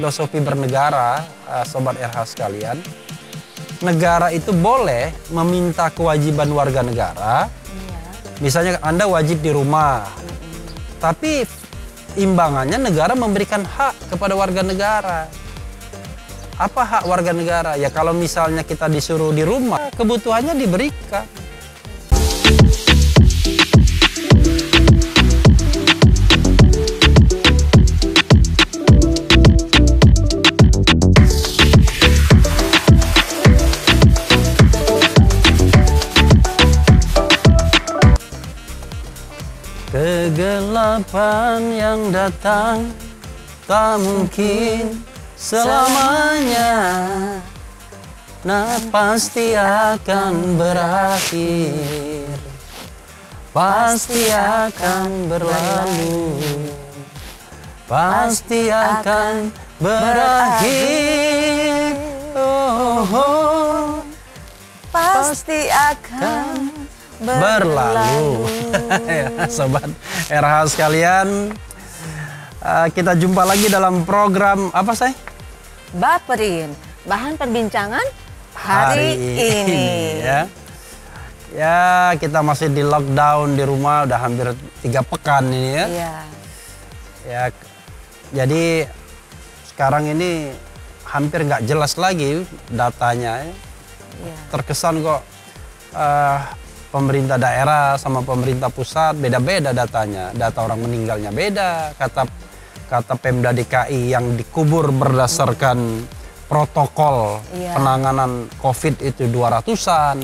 Filosofi bernegara, Sobat RH sekalian, negara itu boleh meminta kewajiban warga negara. Misalnya Anda wajib di rumah, tapi imbangannya negara memberikan hak kepada warga negara. Apa hak warga negara? Ya kalau misalnya kita disuruh di rumah, kebutuhannya diberikan. Kegelapan yang datang tak mungkin selamanya, nah pasti akan berakhir, pasti akan berlalu, pasti akan berakhir, pasti akan berlalu. Ya, Sobat RH sekalian, kita jumpa lagi dalam program apa say? Baperin, bahan perbincangan hari ini. Ya, kita masih di lockdown di rumah udah hampir 3 pekan ini ya. Iya. Ya, jadi sekarang ini hampir nggak jelas lagi datanya. Iya. Terkesan kok pemerintah daerah sama pemerintah pusat beda-beda datanya. Data orang meninggalnya beda. Kata Pemda DKI yang dikubur berdasarkan protokol penanganan COVID itu 200-an.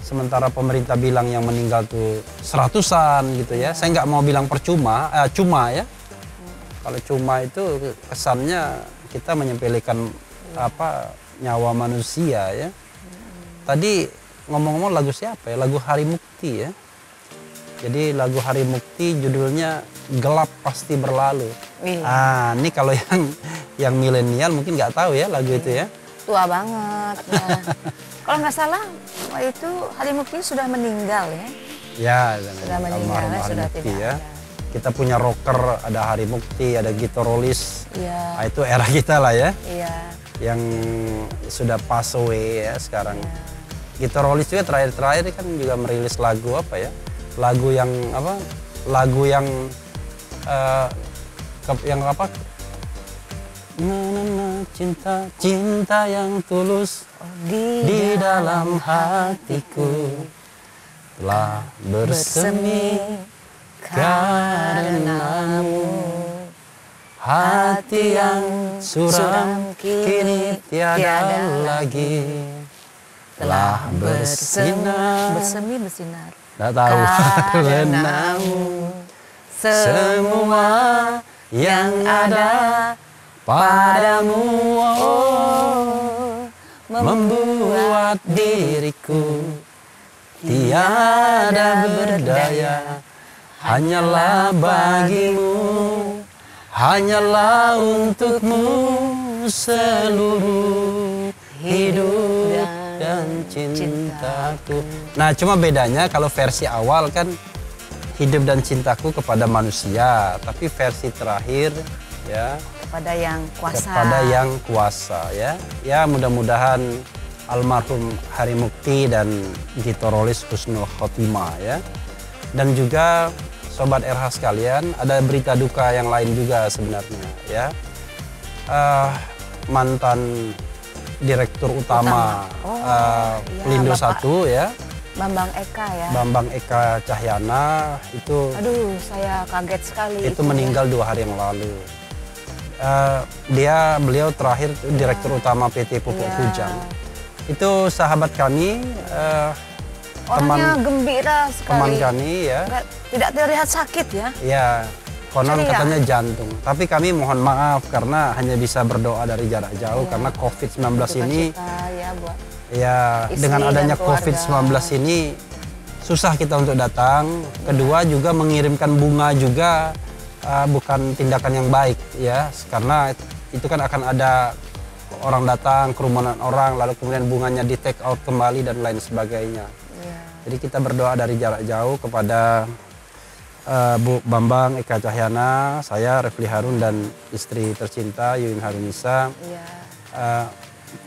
Sementara pemerintah bilang yang meninggal tuh 100-an gitu ya. Saya nggak mau bilang percuma, cuma ya. Kalau cuma itu kesannya kita menyepelekan nyawa manusia ya. Tadi ngomong-ngomong lagu siapa ya? Lagu Hari Mukti ya. Jadi lagu Hari Mukti judulnya Gelap Pasti Berlalu. Ini kalau yang milenial mungkin nggak tahu ya lagu itu ya. Tua banget ya. Kalau nggak salah itu Hari Mukti sudah meninggal ya. Ya, sudah meninggal, sudah Mukti, tidak ya. ada. Kita punya rocker, ada Hari Mukti, ada Gitarolis. Iya. Nah, itu era kita lah ya. Iya. Yang sudah pass away ya sekarang. Iya. Gitarolis juga terakhir kan juga merilis lagu apa ya? Lagu yang apa? Lagu yang cinta yang tulus di dalam hatiku telah bersemi karenamu, hati yang suram kini tiada lagi telah bersinar. Bersinar. Nggak tahu. Karenamu semua yang ada padamu membuat diriku tiada berdaya. Hanyalah bagimu, hanyalah untukmu seluruh hidup dan cintaku. Nah, cuma bedanya kalau versi awal kan hidup dan cintaku kepada manusia, tapi versi terakhir ya kepada yang kuasa. Kepada yang kuasa ya. Ya, mudah-mudahan almarhum Hari Mukti dan Gitarolis husnul khotimah ya. Dan juga Sobat RH sekalian, ada berita duka yang lain juga sebenarnya ya. Mantan Direktur Utama, Pelindo 1 ya. Bambang Eka ya. Bambang Eka Cahyana itu. Aduh, saya kaget sekali. Itu meninggal 2 hari yang lalu. Beliau terakhir Direktur Utama PT Pupuk Kujang. Itu sahabat kami. Orangnya gembira sekali. Teman kami ya. Tidak terlihat sakit ya. Iya. Konon katanya jantung. Tapi kami mohon maaf karena hanya bisa berdoa dari jarak jauh karena COVID-19 ini. Ya, dengan adanya COVID-19 ini susah kita untuk datang. Kedua juga mengirimkan bunga juga bukan tindakan yang baik ya. Karena itu kan akan ada orang datang, kerumunan orang, lalu kemudian bunganya di take out kembali dan lain sebagainya. Jadi kita berdoa dari jarak jauh kepada Bu Bambang Eka Cahyana, saya Refli Harun dan istri tercinta Yuyun Harunisa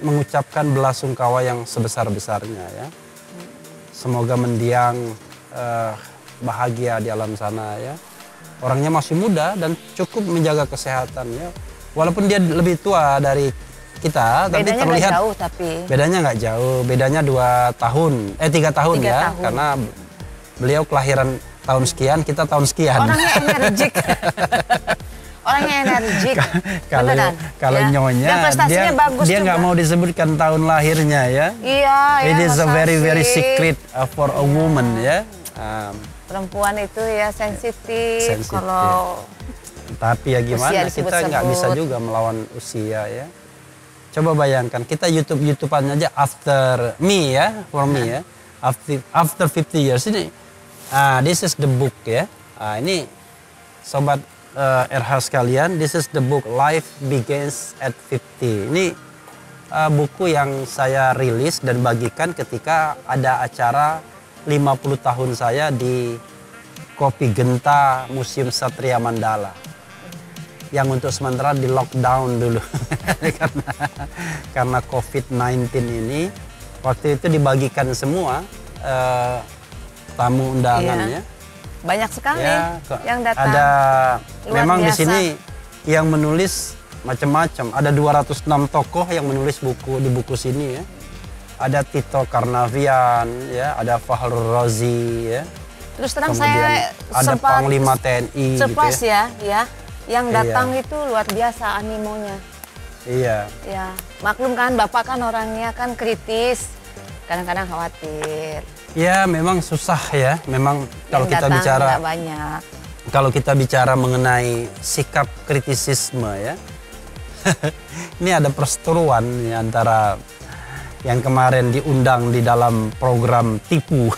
mengucapkan belasungkawa yang sebesar-besarnya ya. Semoga mendiang bahagia di alam sana ya. Orangnya masih muda dan cukup menjaga kesehatan ya. Walaupun dia lebih tua dari kita, tapi bedanya terlihat nggak jauh tapi. Bedanya nggak jauh, bedanya 3 tahun ya, karena beliau kelahiran tahun sekian, kita tahun sekian. Orangnya energik. Orangnya energik. Kalau ya. nyonya, dan prestasinya bagus dia nggak mau disebutkan tahun lahirnya ya. Iya. It ya, is a very secret for a woman ya. Perempuan itu ya sensitif. Kalau tapi ya gimana, kita nggak bisa juga melawan usia ya. Coba bayangkan, kita YouTubean aja after me ya, for me ya. After 50 years ini. This is the book ya. Ini sobat RH sekalian, this is the book Life Begins at 50. Ini buku yang saya rilis dan bagikan ketika ada acara 50 tahun saya di Kopi Genta Museum Satria Mandala. Yang untuk sementara di lockdown dulu karena COVID-19 ini. Waktu itu dibagikan semua tamu undangannya. Banyak sekali ya, yang datang. Ada memang biasa. Di sini yang menulis macam-macam. Ada 206 tokoh yang menulis di buku sini ya. Ada Tito Karnavian ya, ada Fahrul Razi ya. Terus terang kemudian saya ada sempat Panglima TNI surprise gitu ya. Yang datang itu luar biasa animonya. Iya. Ya, maklum kan Bapak kan orangnya kan kritis. Kadang-kadang khawatir. Ya, memang susah ya. Memang kalau kita bicara banyak. Kalau kita bicara mengenai sikap kritisisme ya. Ini ada perseteruan ya, antara yang kemarin diundang di dalam program Tipu.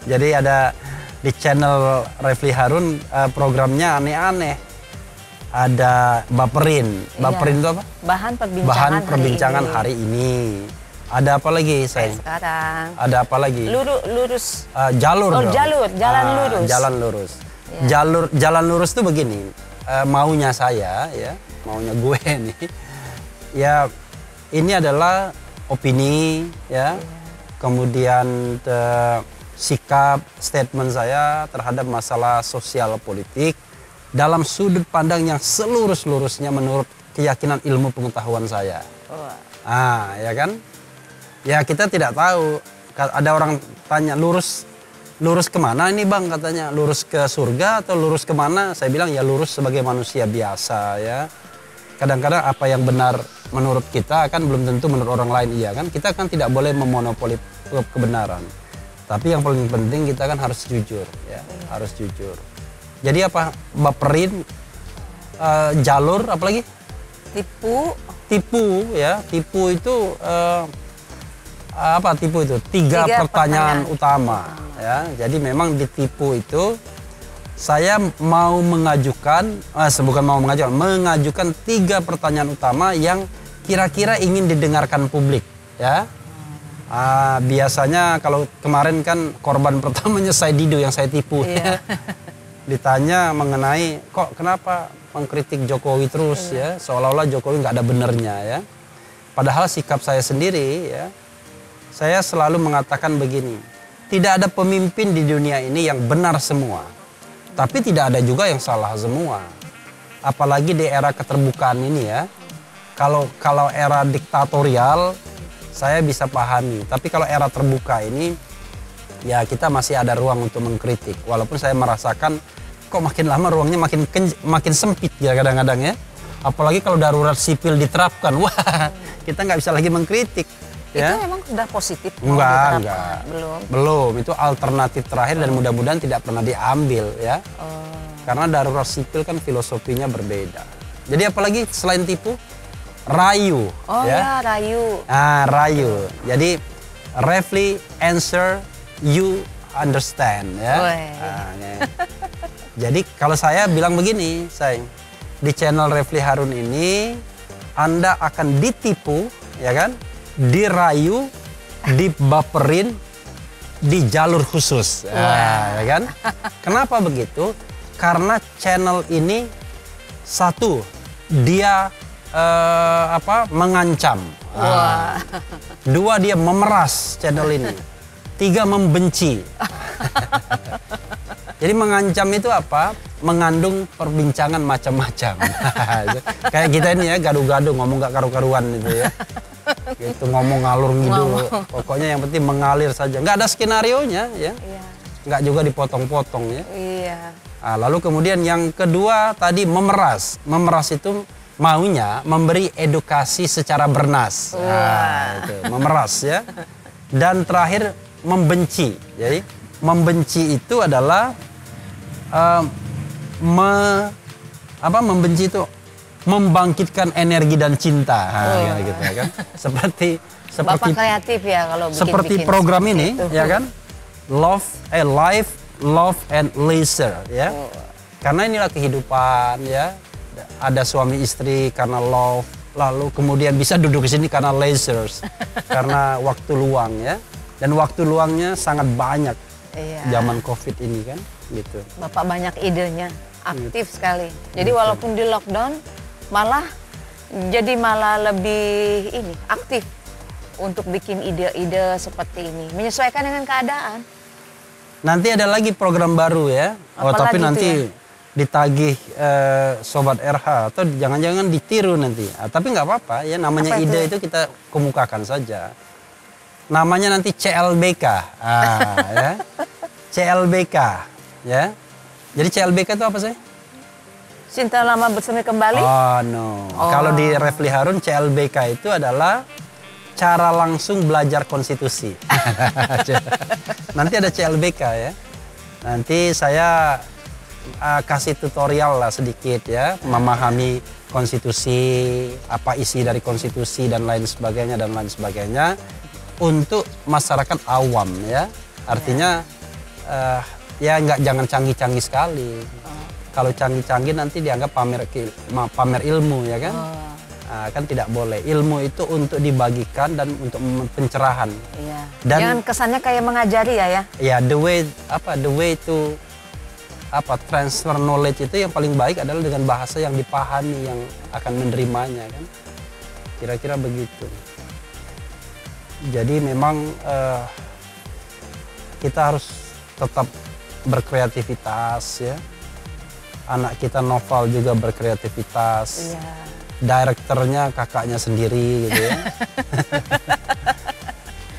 Jadi ada di channel Refli Harun programnya aneh-aneh. Ada Baperin. Baperin itu apa? Bahan perbincangan hari ini. Ada apa lagi saya? Sekarang. Ada apa lagi? Lurus. Jalur. Jalan lurus. Jalan lurus. Ya. Jalan lurus itu begini. Maunya saya ya, maunya gue nih. Ya, ini adalah opini ya. Kemudian sikap statement saya terhadap masalah sosial politik dalam sudut pandang yang selurus-lurusnya menurut keyakinan ilmu pengetahuan saya. Ya kan? Ya kita tidak tahu. Ada orang tanya lurus kemana ini bang, katanya lurus ke surga atau lurus kemana? Saya bilang ya lurus sebagai manusia biasa ya. Kadang-kadang apa yang benar menurut kita kan belum tentu menurut orang lain iya kan. Kita kan tidak boleh memonopoli kebenaran. Tapi yang paling penting kita kan harus jujur ya, harus jujur. Jadi apa? Baperin, jalur, apalagi? Tipu ya, tipu itu apa tipu itu? Tiga pertanyaan utama ya. Jadi memang ditipu itu saya mau mengajukan, mengajukan 3 pertanyaan utama yang kira-kira ingin didengarkan publik ya. Biasanya kalau kemarin kan korban pertamanya saya Dido yang saya tipu. Iya. Ditanya mengenai kok kenapa mengkritik Jokowi terus ya, seolah-olah Jokowi nggak ada benernya ya. Padahal sikap saya sendiri ya, saya selalu mengatakan begini, tidak ada pemimpin di dunia ini yang benar semua, tapi tidak ada juga yang salah semua. Apalagi di era keterbukaan ini ya, kalau era diktatorial saya bisa pahami, tapi kalau era terbuka ini ya kita masih ada ruang untuk mengkritik. Walaupun saya merasakan kok makin lama ruangnya makin sempit ya kadang-kadang ya. Apalagi kalau darurat sipil diterapkan, wah kita nggak bisa lagi mengkritik. Ya. Itu memang sudah positif? Enggak. Belum. Itu alternatif terakhir dan mudah-mudahan tidak pernah diambil ya. Karena darurat sipil kan filosofinya berbeda. Jadi apalagi selain tipu? Rayu. Ya, rayu. Rayu. Jadi Refli answer, you understand ya. Jadi kalau saya bilang begini, di channel Refli Harun ini Anda akan ditipu, ya kan? Dirayu, dibaperin, di jalur khusus. Ya kan? Kenapa begitu? Karena channel ini satu, dia mengancam. Dua, dia memeras channel ini. Tiga, membenci. Jadi mengancam itu apa? Mengandung perbincangan macam-macam. Kayak kita ini ya, gaduh-gaduh, ngomong gak karu-karuan itu ya. Gitu, ngomong ngalur ngidul. Pokoknya yang penting mengalir saja. Nggak ada skenarionya ya. Nggak juga dipotong-potong ya. Nah, lalu kemudian yang kedua tadi memeras. Memeras itu maunya memberi edukasi secara bernas. Nah, itu, memeras ya. Dan terakhir membenci. Jadi membenci itu adalah membenci itu membangkitkan energi dan cinta. Gitu ya kan. Seperti Bapak kreatif ya kalau bikin seperti program ini itu. Ya kan. Life, love and leisure ya. Karena inilah kehidupan ya. Ada suami istri karena love, lalu kemudian bisa duduk di sini karena leisure. Karena waktu luang ya. Dan waktu luangnya sangat banyak. Zaman Covid ini kan gitu. Bapak banyak idenya, aktif sekali. Jadi walaupun di lockdown malah lebih aktif untuk bikin ide-ide seperti ini, menyesuaikan dengan keadaan. Nanti ada lagi program baru ya. Tapi nanti ditagih Sobat RH atau jangan-jangan ditiru nanti. Tapi nggak apa-apa ya, namanya ide itu kita kemukakan saja. Namanya nanti CLBK. Ya. CLBK ya. Jadi CLBK itu apa sih? Cinta Lama Bersemi Kembali? Oh no. Kalau di Refli Harun CLBK itu adalah cara langsung belajar konstitusi. Nanti ada CLBK ya. Nanti saya kasih tutorial lah sedikit ya, memahami konstitusi, apa isi dari konstitusi dan lain sebagainya untuk masyarakat awam ya. Artinya ya jangan canggih-canggih sekali. Kalau canggih-canggih nanti dianggap pamer ilmu ya kan. Kan tidak boleh. Ilmu itu untuk dibagikan dan untuk pencerahan. Dan jangan kesannya kayak mengajari ya. Ya, the way to transfer knowledge itu yang paling baik adalah dengan bahasa yang dipahami, yang akan menerimanya kan. Kira-kira begitu. Jadi memang kita harus tetap berkreativitas ya. Anak kita Noval juga berkreativitas. Direkturnya kakaknya sendiri gitu ya.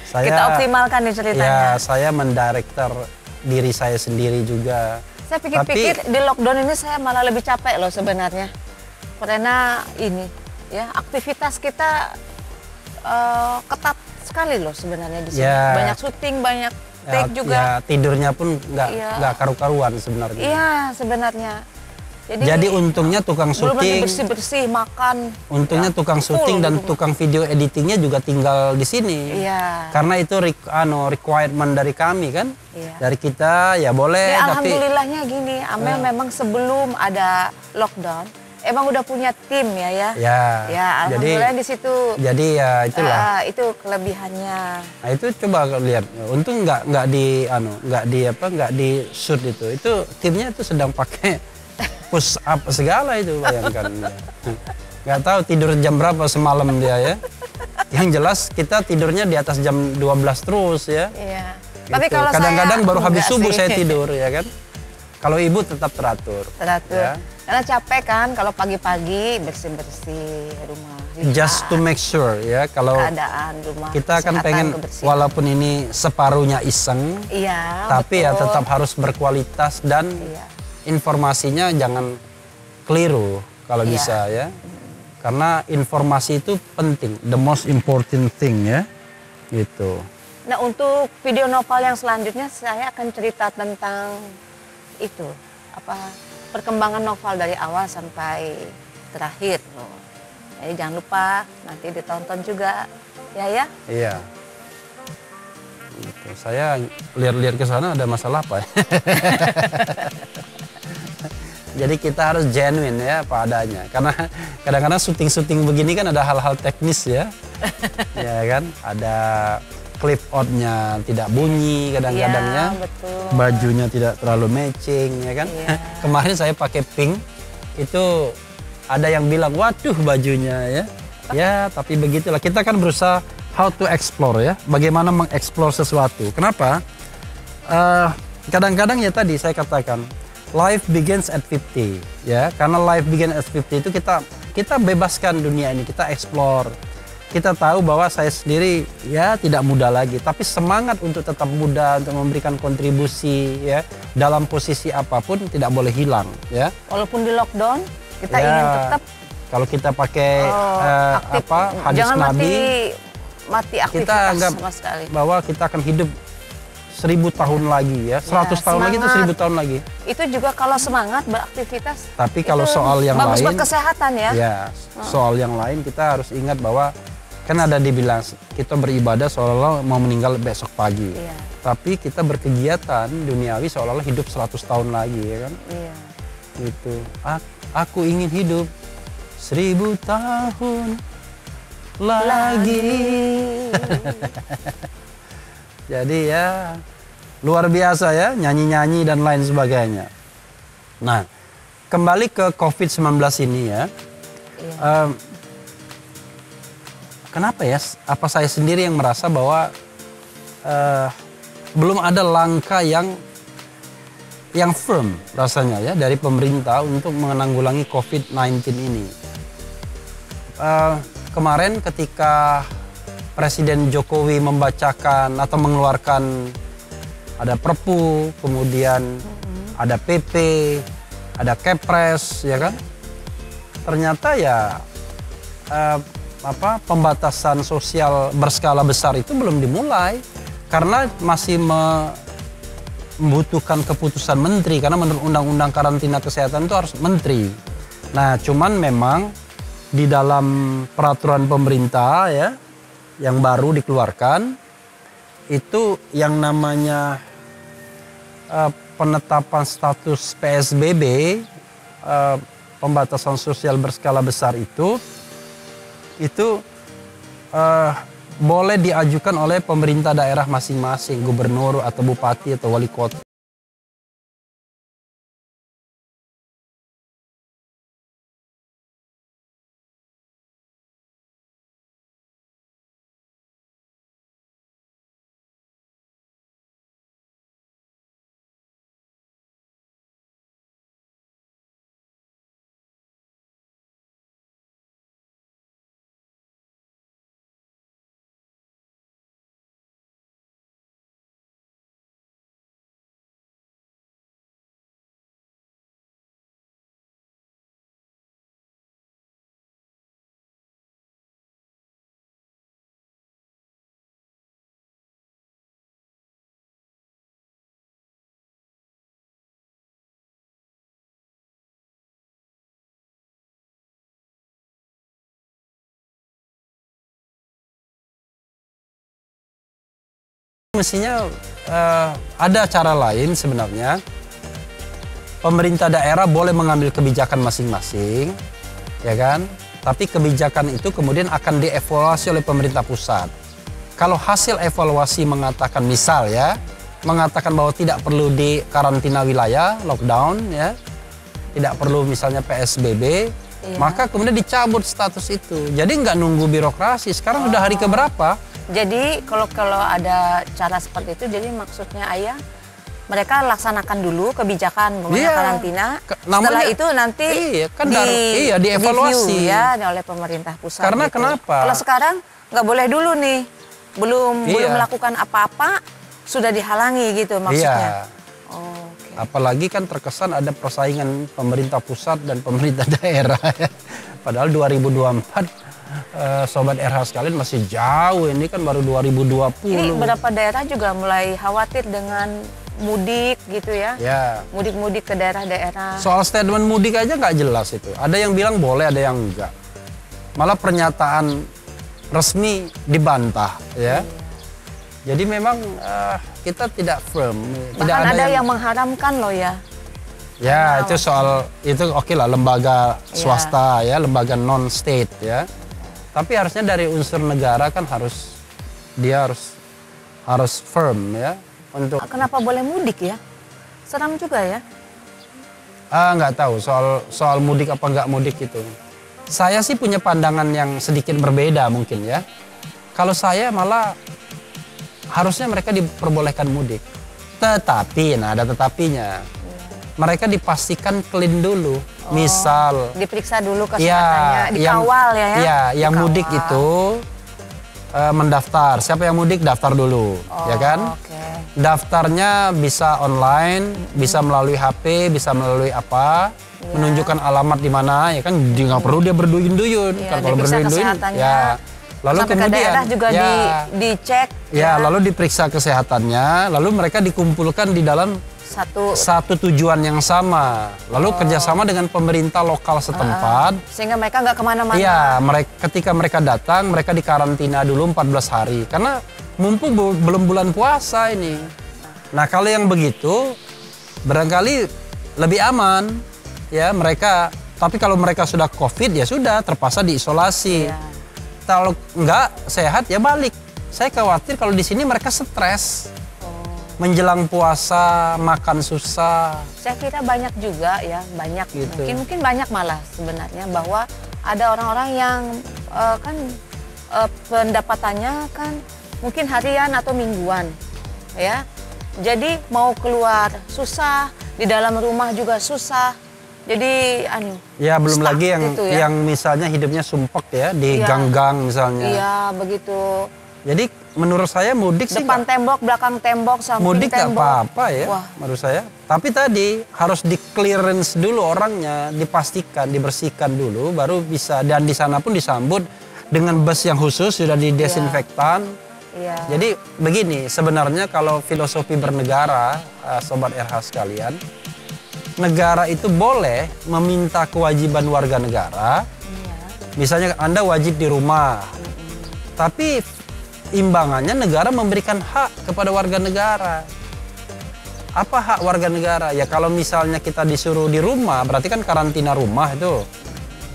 Kita optimalkan nih ceritanya. Ya, saya mendirektor diri saya sendiri juga. Saya pikir-pikir di lockdown ini saya malah lebih capek loh sebenarnya. Karena ini ya, aktivitas kita ketat sekali loh sebenarnya di sini. Banyak syuting, banyak take juga. Ya, tidurnya pun nggak karu-karuan sebenarnya. Iya, sebenarnya. Jadi untungnya tukang syuting, bersih-bersih, makan. Untungnya tukang syuting dan tukang video editingnya juga tinggal di sini. Karena itu requirement dari kami kan. Dari kita ya boleh. Alhamdulillahnya gini, Amel memang sebelum ada lockdown, emang udah punya tim ya. Ya, alhamdulillah di situ. Jadi ya itulah. Itu kelebihannya. Nah itu coba lihat. Untung nggak di shoot itu. Itu timnya itu sedang pakai push up segala itu, bayangkan. Nggak tahu tidur jam berapa semalam dia ya. Yang jelas kita tidurnya di atas jam 12 terus ya. Gitu. Tapi kalau kadang-kadang baru habis subuh saya tidur ya kan. Kalau ibu tetap teratur. Ya. Karena capek kan kalau pagi-pagi bersih-bersih rumah. Just to make sure ya, kalau keadaan rumah, kita kan pengen walaupun ini separuhnya iseng, tapi ya tetap harus berkualitas dan informasinya jangan keliru kalau bisa ya. Karena informasi itu penting, the most important thing ya. Gitu. Nah, untuk video novel yang selanjutnya saya akan cerita tentang itu, perkembangan novel dari awal sampai terakhir. Jadi jangan lupa nanti ditonton juga ya. Iya. Gitu. Saya lihat-lihat ke sana ada masalah apa? Jadi kita harus genuine ya apa adanya. Karena kadang-kadang syuting-syuting begini kan ada hal-hal teknis ya. Ya kan? Ada clip outnya tidak bunyi kadang-kadangnya, bajunya tidak terlalu matching, ya kan? Kemarin saya pakai pink, itu ada yang bilang, waduh bajunya ya. Ya, tapi begitulah. Kita kan berusaha how to explore ya, bagaimana mengeksplor sesuatu. Kenapa? Kadang-kadang ya tadi saya katakan, life begins at 50, ya. Karena life begins at 50 itu kita bebaskan dunia ini, kita explore. Kita tahu bahwa saya sendiri ya tidak muda lagi, tapi semangat untuk tetap muda, untuk memberikan kontribusi ya dalam posisi apapun tidak boleh hilang ya. Walaupun di lockdown kita ingin tetap. Kalau kita pakai hadis jangan Nabi, mati aktivitas kita anggap sama sekali. bahwa kita akan hidup 1000 tahun lagi ya, 100 tahun lagi itu 1000 tahun lagi. Itu juga kalau semangat beraktivitas. Tapi kalau soal yang bagus lain, buat kesehatan ya. Ya, soal yang lain kita harus ingat bahwa kan ada dibilang kita beribadah seolah-olah mau meninggal besok pagi. Iya. Tapi kita berkegiatan duniawi seolah-olah hidup 100 tahun lagi ya kan. Iya. Gitu. Aku ingin hidup 1000 tahun lagi. Jadi ya luar biasa ya, nyanyi-nyanyi dan lain sebagainya. Nah, kembali ke COVID-19 ini ya. Iya. Kenapa ya? Apa saya sendiri yang merasa bahwa belum ada langkah yang firm rasanya ya dari pemerintah untuk menanggulangi COVID-19 ini. Kemarin ketika Presiden Jokowi membacakan atau mengeluarkan ada Perpu, kemudian ada PP, ada Kepres, ya kan? Ternyata ya pembatasan sosial berskala besar itu belum dimulai karena masih membutuhkan keputusan menteri, karena menurut undang-undang karantina kesehatan itu harus menteri. Nah, cuman memang di dalam peraturan pemerintah ya yang baru dikeluarkan itu yang namanya penetapan status PSBB, pembatasan sosial berskala besar itu boleh diajukan oleh pemerintah daerah masing-masing, gubernur atau bupati atau wali kota. Mestinya ada cara lain sebenarnya. Pemerintah daerah boleh mengambil kebijakan masing-masing, ya kan? Tapi kebijakan itu kemudian akan dievaluasi oleh pemerintah pusat. Kalau hasil evaluasi mengatakan misal ya, mengatakan bahwa tidak perlu di karantina wilayah, lockdown ya, tidak perlu misalnya PSBB, maka kemudian dicabut status itu. Jadi nggak nunggu birokrasi. Sekarang udah hari keberapa? Jadi kalau ada cara seperti itu, jadi maksudnya Ayah, mereka laksanakan dulu kebijakan karantina. Setelah itu nanti dievaluasi ya oleh pemerintah pusat. Karena gitu. Kenapa? Kalau sekarang nggak boleh dulu nih, belum melakukan apa-apa sudah dihalangi gitu maksudnya. Okay. Apalagi kan terkesan ada persaingan pemerintah pusat dan pemerintah daerah. Padahal 2024. Sobat RH sekalian masih jauh, ini kan baru 2020. Ini beberapa daerah juga mulai khawatir dengan mudik gitu ya. Mudik-mudik ke daerah-daerah. Soal statement mudik aja nggak jelas itu. Ada yang bilang boleh, ada yang enggak. Malah pernyataan resmi dibantah ya. Jadi memang kita tidak firm. Bahkan ada yang mengharamkan loh ya. Ya, itu soal itu oke lah, lembaga swasta ya, lembaga non state ya. Tapi harusnya dari unsur negara kan dia harus harus firm ya untuk. Kenapa boleh mudik ya? Seram juga ya. Nggak tahu soal mudik apa nggak mudik itu. Saya sih punya pandangan yang sedikit berbeda mungkin ya. Kalau saya malah harusnya mereka diperbolehkan mudik. Tetapi, nah ada tetapinya. Mereka dipastikan clean dulu. Misal diperiksa dulu kesehatannya, dikawal ya. Yang mudik itu mendaftar. Siapa yang mudik daftar dulu, ya kan? Okay. Daftarnya bisa online, bisa melalui HP, bisa melalui apa, menunjukkan alamat di mana, ya kan? Nggak perlu dia berduyun-duyun. Kan kalau berduyun-duyun, ya. Lalu sampai kemudian ke daerah juga dicek. Ya, lalu diperiksa kesehatannya, lalu mereka dikumpulkan di dalam satu tujuan yang sama, lalu kerjasama dengan pemerintah lokal setempat, sehingga mereka nggak kemana-mana. Iya, ketika mereka datang, mereka dikarantina dulu 14 hari, karena mumpung belum bulan puasa ini. Nah kalau yang begitu, barangkali lebih aman, ya mereka. Tapi kalau mereka sudah COVID ya sudah terpaksa diisolasi. Iya. Kalau nggak sehat ya balik. Saya khawatir kalau di sini mereka stres. Menjelang puasa, makan susah. Saya kira banyak juga ya, banyak gitu. Mungkin banyak malah sebenarnya bahwa ada orang-orang yang pendapatannya kan mungkin harian atau mingguan, ya. Jadi mau keluar susah, di dalam rumah juga susah. Jadi ya belum lagi gitu ya. Yang misalnya hidupnya sumpek ya di gang-gang misalnya. Iya begitu. Jadi menurut saya mudik sih depan tembok, belakang tembok, samping mudik tembok. Mudik nggak apa-apa ya. Wah. Menurut saya. Tapi tadi harus di clearance dulu orangnya, dipastikan, dibersihkan dulu, baru bisa. Dan di sana pun disambut dengan bus yang khusus sudah didesinfektan. Iya. Jadi begini, sebenarnya kalau filosofi bernegara, sobat RH sekalian, negara itu boleh meminta kewajiban warga negara. Iya. Misalnya Anda wajib di rumah, tapi imbangannya negara memberikan hak kepada warga negara. Apa hak warga negara? Ya kalau misalnya kita disuruh di rumah, berarti kan karantina rumah itu.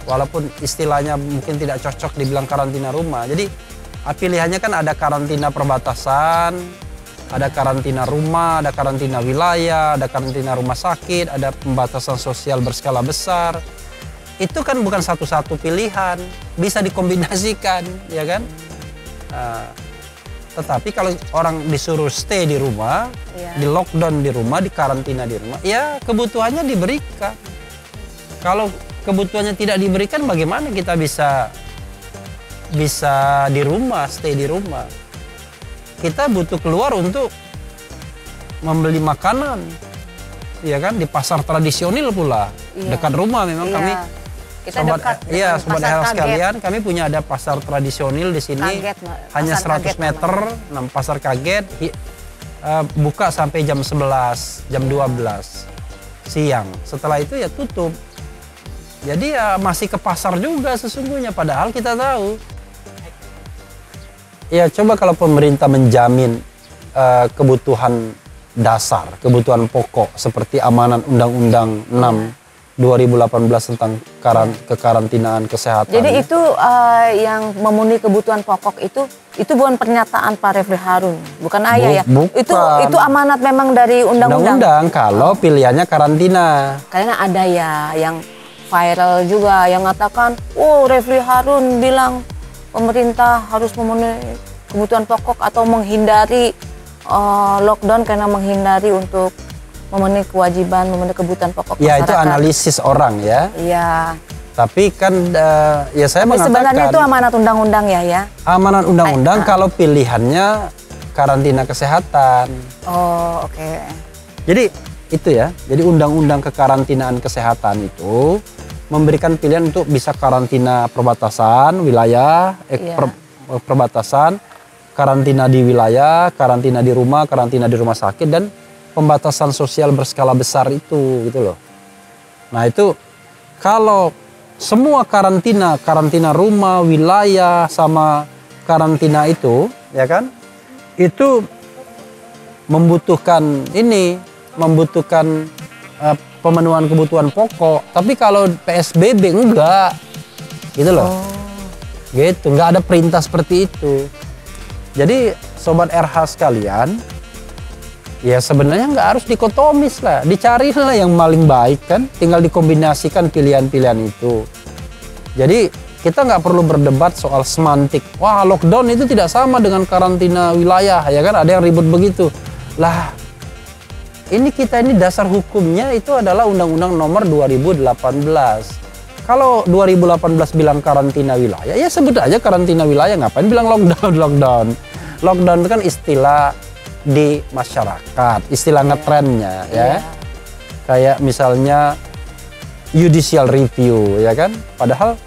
Walaupun istilahnya mungkin tidak cocok dibilang karantina rumah. Jadi pilihannya kan ada karantina perbatasan, ada karantina rumah, ada karantina wilayah, ada karantina rumah sakit, ada pembatasan sosial berskala besar. Itu kan bukan satu-satu pilihan, bisa dikombinasikan, ya kan? Tetapi kalau orang disuruh stay di rumah, di lockdown di rumah, di karantina di rumah, ya kebutuhannya diberikan. Kalau kebutuhannya tidak diberikan, bagaimana kita bisa di rumah, stay di rumah? Kita butuh keluar untuk membeli makanan, ya kan? Di pasar tradisional pula, dekat rumah memang kami. Kita dekat. Iya, sobat RH sekalian, kami punya ada pasar tradisional di sini. Hanya 100 meter, pasar kaget, buka sampai jam 11, jam 12 siang. Setelah itu ya tutup. Jadi ya masih ke pasar juga sesungguhnya, padahal kita tahu. Ya coba kalau pemerintah menjamin kebutuhan dasar, kebutuhan pokok seperti amanat Undang-Undang 6 2018 tentang kekarantinaan kesehatan. Jadi itu yang memenuhi kebutuhan pokok itu bukan pernyataan Pak Refli Harun, bukan ayah ya. Bukan. Itu amanat memang dari undang-undang. Kalau pilihannya karantina. Karena ada ya yang viral juga yang mengatakan, Refli Harun bilang pemerintah harus memenuhi kebutuhan pokok atau menghindari lockdown karena menghindari untuk memenuhi kewajiban, memenuhi kebutuhan pokok masyarakat. Ya itu analisis orang ya. Iya. Tapi kan ya saya mengatakan. Sebenarnya itu amanat undang-undang ya. Amanat undang-undang kalau pilihannya karantina kesehatan. Oh oke. Jadi itu ya. Jadi undang-undang kekarantinaan kesehatan itu memberikan pilihan untuk bisa karantina perbatasan wilayah, perbatasan, karantina di wilayah, karantina di rumah sakit dan pembatasan sosial berskala besar itu gitu loh. Nah itu kalau semua karantina rumah, wilayah sama karantina itu ya kan, itu membutuhkan pemenuhan kebutuhan pokok. Tapi kalau PSBB enggak gitu loh. Gitu, enggak ada perintah seperti itu. Jadi sobat RH sekalian, ya sebenarnya nggak harus dikotomis lah, dicarilah yang paling baik kan, tinggal dikombinasikan pilihan-pilihan itu. Jadi kita nggak perlu berdebat soal semantik. Wah, lockdown itu tidak sama dengan karantina wilayah, ya kan? Ada yang ribut begitu. Lah, ini kita ini dasar hukumnya itu adalah Undang-Undang Nomor 2018. Kalau 2018 bilang karantina wilayah, ya sebut aja karantina wilayah. Ngapain bilang lockdown? Lockdown itu kan istilah di masyarakat, istilah ngetrennya, ya. Kayak misalnya judicial review, ya kan? Padahal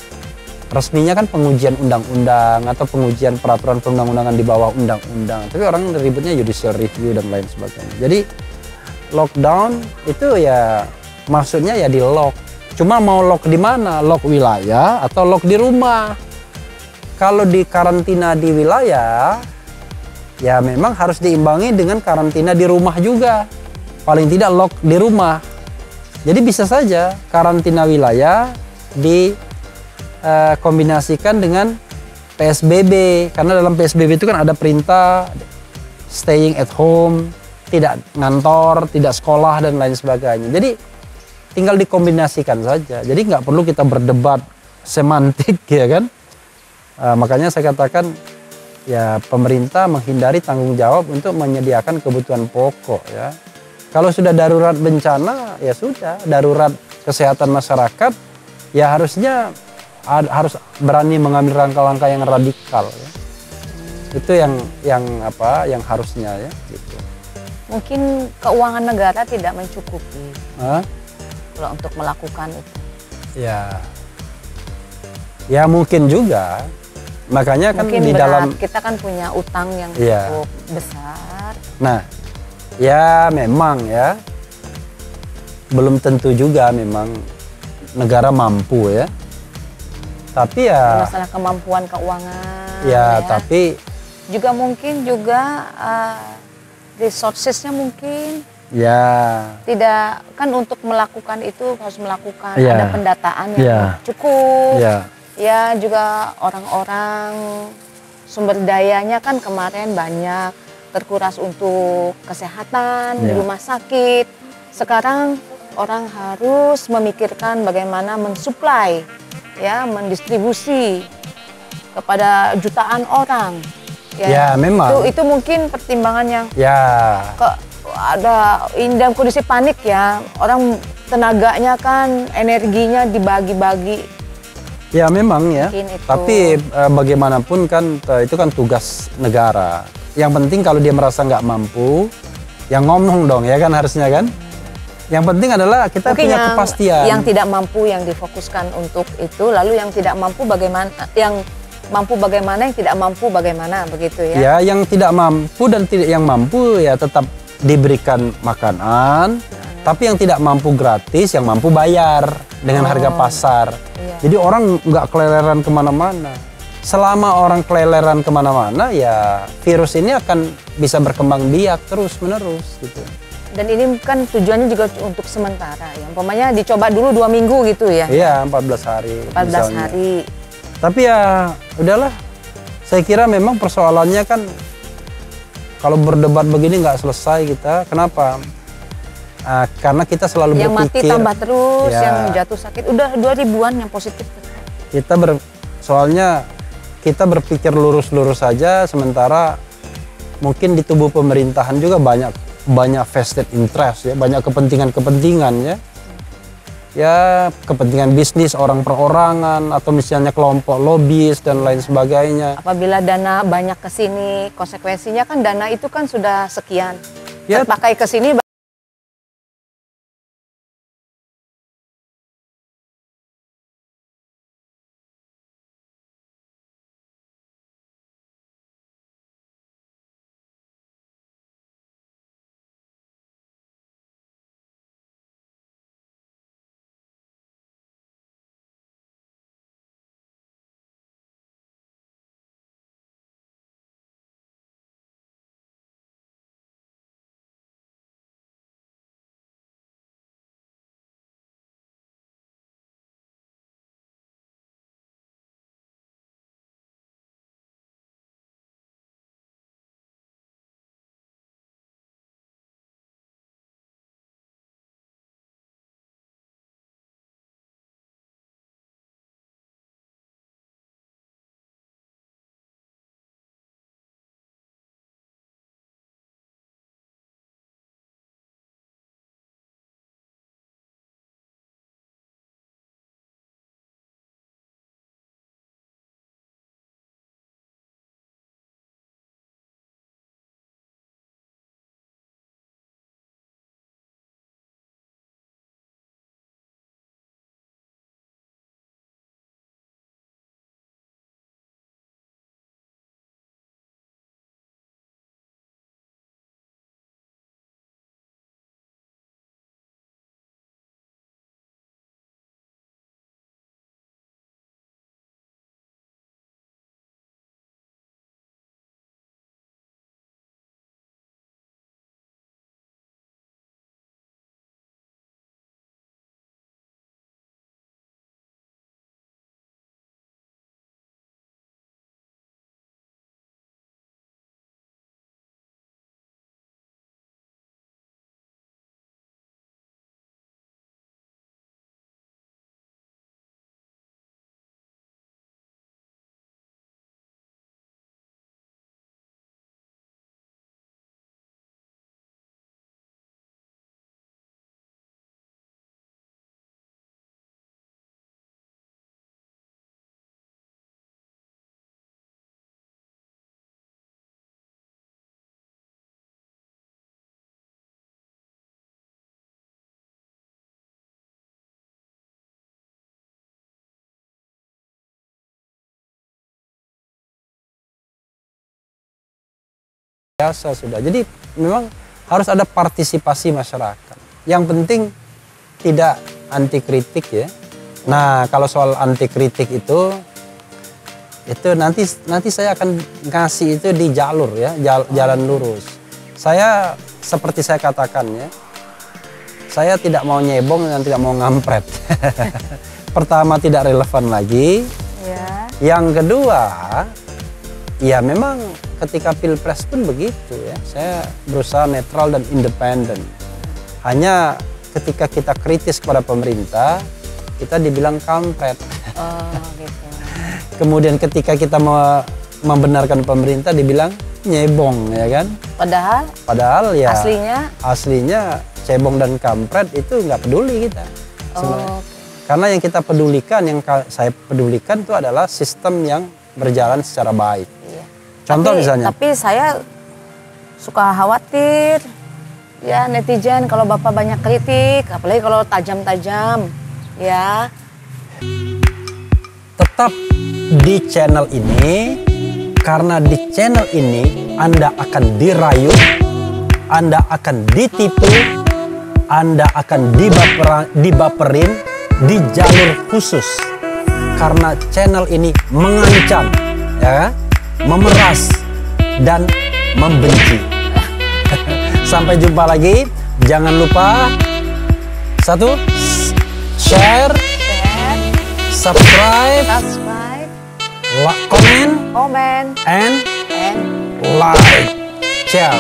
resminya kan pengujian undang-undang atau pengujian peraturan perundang-undangan di bawah undang-undang. Tapi orang ributnya judicial review dan lain sebagainya. Jadi lockdown itu ya maksudnya ya di lock. Cuma mau lock di mana? Lock wilayah atau lock di rumah? Kalau di karantina di wilayah, ya memang harus diimbangi dengan karantina di rumah juga. Paling tidak lock di rumah. Jadi bisa saja karantina wilayah dikombinasikan dengan PSBB. Karena dalam PSBB itu kan ada perintah staying at home, tidak ngantor, tidak sekolah dan lain sebagainya. Jadi tinggal dikombinasikan saja. Jadi nggak perlu kita berdebat semantik, ya kan? Makanya saya katakan ya pemerintah menghindari tanggung jawab untuk menyediakan kebutuhan pokok, ya. Kalau sudah darurat bencana ya sudah, darurat kesehatan masyarakat ya harusnya harus berani mengambil langkah-langkah yang radikal, ya. Itu yang harusnya, ya gitu. Mungkin keuangan negara tidak mencukupi. Kalau untuk melakukan itu. Ya mungkin juga. Makanya kan mungkin di dalam kita kan punya utang yang cukup besar. Nah, ya memang ya belum tentu juga memang negara mampu, ya. Tapi ya masalah kemampuan keuangan. Ya, tapi juga mungkin juga resourcesnya mungkin. Ya. Tidak, kan untuk melakukan itu harus melakukan ada pendataan yang cukup. Ya juga orang-orang sumber dayanya kan kemarin banyak terkuras untuk kesehatan di rumah sakit. Sekarang orang harus memikirkan bagaimana mensuplai, ya, mendistribusi kepada jutaan orang. Ya memang. Itu mungkin pertimbangan yang ada dalam kondisi panik, ya, orang tenaganya kan energinya dibagi-bagi. Ya memang ya. Tapi bagaimanapun kan itu kan tugas negara. Yang penting kalau dia merasa nggak mampu, yang ngomong dong, ya kan, harusnya kan. Yang penting adalah kita mungkin punya kepastian. Yang tidak mampu yang difokuskan untuk itu, lalu yang tidak mampu bagaimana, yang mampu bagaimana, yang tidak mampu bagaimana, begitu ya. Ya, yang tidak mampu dan yang mampu ya tetap diberikan makanan, tapi yang tidak mampu gratis, yang mampu bayar dengan harga pasar. Jadi orang nggak keleleran kemana-mana. Selama orang keleleran kemana-mana, ya virus ini akan bisa berkembang biak terus-menerus gitu. Dan ini kan tujuannya juga untuk sementara, ya. Umpamanya dicoba dulu 2 minggu gitu ya. Iya, 14 hari. 14 hari. Tapi ya udahlah. Saya kira memang persoalannya kan kalau berdebat begini nggak selesai kita. Kenapa? Karena kita selalu yang berpikir. Yang mati tambah terus, yang jatuh sakit. Udah 2000-an yang positif. Soalnya kita berpikir lurus-lurus saja, sementara mungkin di tubuh pemerintahan juga banyak vested interest, ya, banyak kepentingan-kepentingan, ya. Ya, kepentingan bisnis orang perorangan atau misalnya kelompok lobis dan lain sebagainya. Apabila dana banyak ke sini, konsekuensinya kan dana itu kan sudah sekian. Terpakai ke sini biasa sudah. Jadi memang harus ada partisipasi masyarakat. Yang penting tidak anti kritik ya. Nah, kalau soal anti kritik itu nanti saya akan ngasih itu di jalur ya, jalan lurus. Saya seperti saya katakan ya, saya tidak mau nyebong dan tidak mau ngampret. Pertama, tidak relevan lagi. Ya. Yang kedua, ya memang ketika pilpres pun begitu ya. Saya berusaha netral dan independen. Hanya ketika kita kritis kepada pemerintah, kita dibilang kampret. Oh, gitu. Kemudian ketika kita membenarkan pemerintah, dibilang nyebong, ya kan? Padahal ya aslinya cebong dan kampret itu nggak peduli kita. Oh. Karena yang kita pedulikan, yang saya pedulikan itu adalah sistem yang berjalan secara baik. Iya. Contoh misalnya. Tapi saya suka khawatir ya netizen kalau Bapak banyak kritik, apalagi kalau tajam-tajam ya. Tetap di channel ini, karena di channel ini Anda akan dirayu, Anda akan ditipu, Anda akan dibaperin di jalur khusus. Karena channel ini mengancam, ya, memeras dan membenci. Sampai jumpa lagi. Jangan lupa share, subscribe, comment, and and like. Ciao.